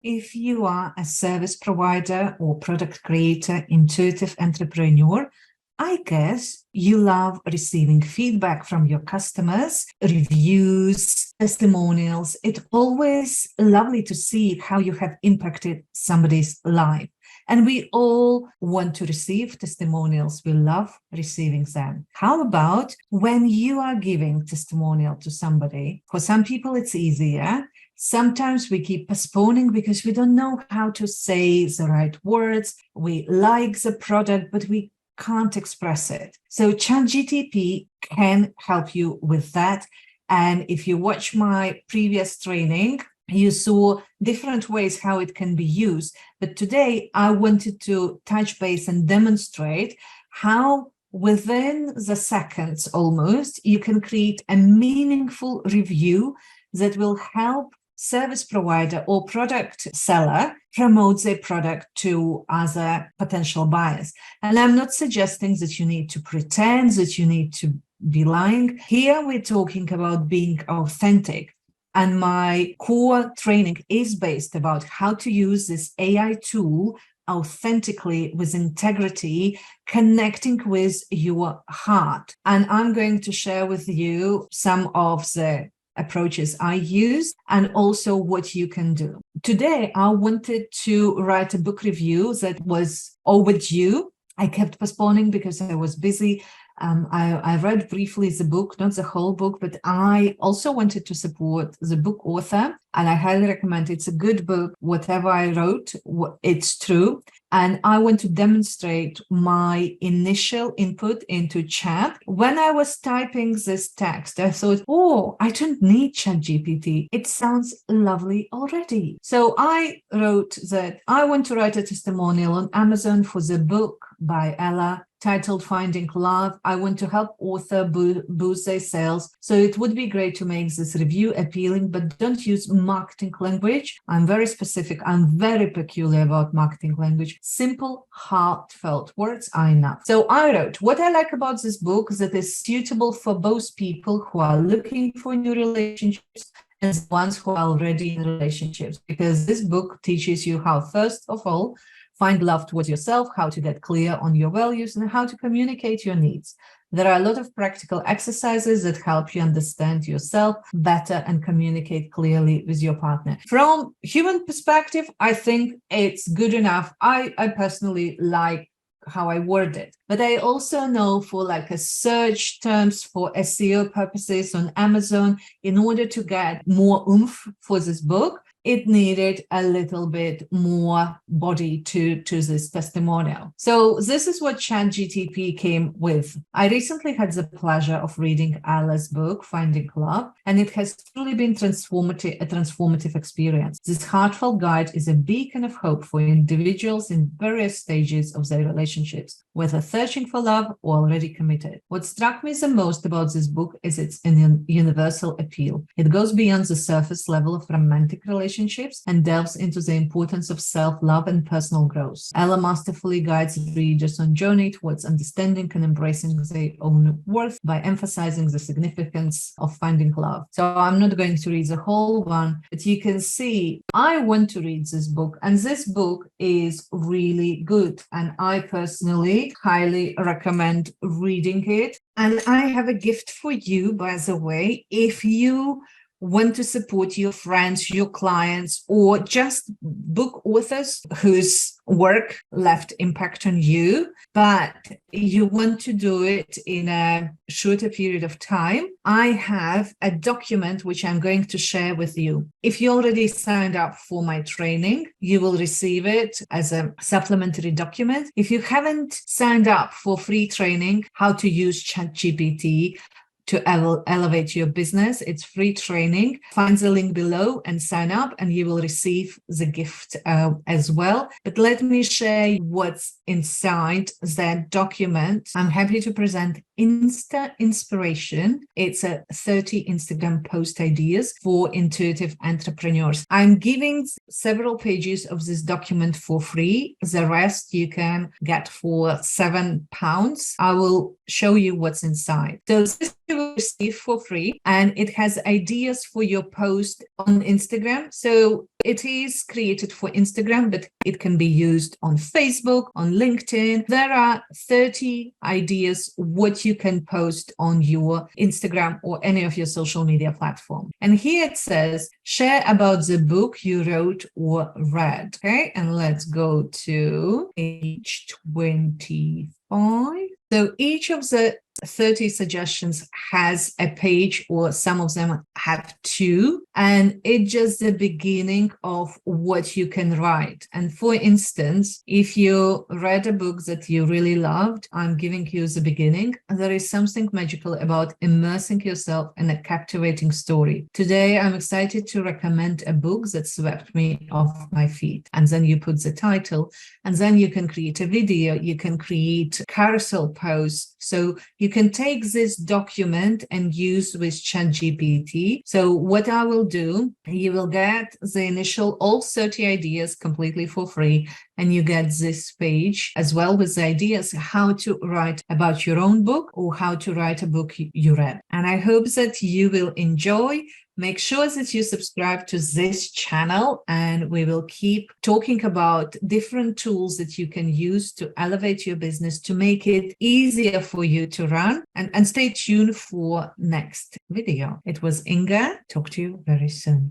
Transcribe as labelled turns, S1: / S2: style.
S1: If you are a service provider or product creator, intuitive entrepreneur, I guess you love receiving feedback from your customers, reviews, testimonials. It's always lovely to see how you have impacted somebody's life. And we all want to receive testimonials. We love receiving them. How about when you are giving testimonial to somebody? For some people, it's easier. Sometimes we keep postponing because we don't know how to say the right words. We like the product, but we can't express it. So ChatGPT can help you with that. And if you watch my previous training, you saw different ways how it can be used. But today I wanted to touch base and demonstrate how within the seconds almost, you can create a meaningful review that will help service provider or product seller promote their product to other potential buyers. And I'm not suggesting that you need to pretend, that you need to be lying. Here we're talking about being authentic. And my core training is based about how to use this AI tool authentically with integrity, connecting with your heart. And I'm going to share with you some of the approaches I use and also what you can do. Today, I wanted to write a book review that was overdue. I kept postponing because I was busy. I read briefly the book, not the whole book, but I also wanted to support the book author, and I highly recommend it. It's a good book. Whatever I wrote, it's true. And I want to demonstrate my initial input into chat. When I was typing this text, I thought, oh, I don't need ChatGPT. It sounds lovely already. So I wrote that I want to write a testimonial on Amazon for the book by Ella titled Finding Love. I want to help author boost their sales. So it would be great to make this review appealing, but don't use marketing language. I'm very specific. I'm very peculiar about marketing language. Simple, heartfelt words are enough. So I wrote, what I like about this book that is suitable for both people who are looking for new relationships and the ones who are already in relationships, because this book teaches you how, first of all, find love towards yourself, how to get clear on your values, and how to communicate your needs. There are a lot of practical exercises that help you understand yourself better and communicate clearly with your partner. From human perspective, I think it's good enough. I personally like how I word it, but I also know for like a search terms for SEO purposes on Amazon, in order to get more oomph for this book, it needed a little bit more body to this testimonial. So this is what ChatGPT came with. I recently had the pleasure of reading Ella's book, Finding Love, and it has truly been a transformative experience. This heartfelt guide is a beacon of hope for individuals in various stages of their relationships, whether searching for love or already committed. What struck me the most about this book is its universal appeal. It goes beyond the surface level of romantic relationships and delves into the importance of self-love and personal growth. Ella masterfully guides readers on journey towards understanding and embracing their own worth by emphasizing the significance of finding love. So I'm not going to read the whole one, but you can see I want to read this book, and this book is really good, and I personally highly recommend reading it. And I have a gift for you, by the way. If you want to support your friends, your clients, or just book authors whose work left impact on you, but you want to do it in a shorter period of time, I have a document which I'm going to share with you. If you already signed up for my training, you will receive it as a supplementary document. If you haven't signed up for free training, how to use ChatGPT to elevate your business, it's free training. Find the link below and sign up, and you will receive the gift as well. But let me share what's inside that document. I'm happy to present Insta-Inspiration. It's a 30 Instagram post ideas for intuitive entrepreneurs. I'm giving several pages of this document for free. The rest you can get for £7. I will show you what's inside. So this you will receive for free, and it has ideas for your post on Instagram. So It is created for Instagram, but it can be used on Facebook, on LinkedIn. There are 30 ideas what you can post on your Instagram or any of your social media platform. And here it says, share about the book you wrote or read. Okay, and let's go to page 25. So each of the 30 suggestions has a page, or some of them have two, and it's just the beginning of what you can write. And for instance, if you read a book that you really loved, I'm giving you the beginning. There is something magical about immersing yourself in a captivating story. Today, I'm excited to recommend a book that swept me off my feet. And then you put the title, and then you can create a video, you can create carousel posts. So you can take this document and use with ChatGPT. So what I will do, you will get the initial all 30 ideas completely for free, and you get this page as well with the ideas how to write about your own book or how to write a book you read. And I hope that you will enjoy. Make sure that you subscribe to this channel, and we will keep talking about different tools that you can use to elevate your business, to make it easier for you to run. And stay tuned for next video. It was Inga. Talk to you very soon.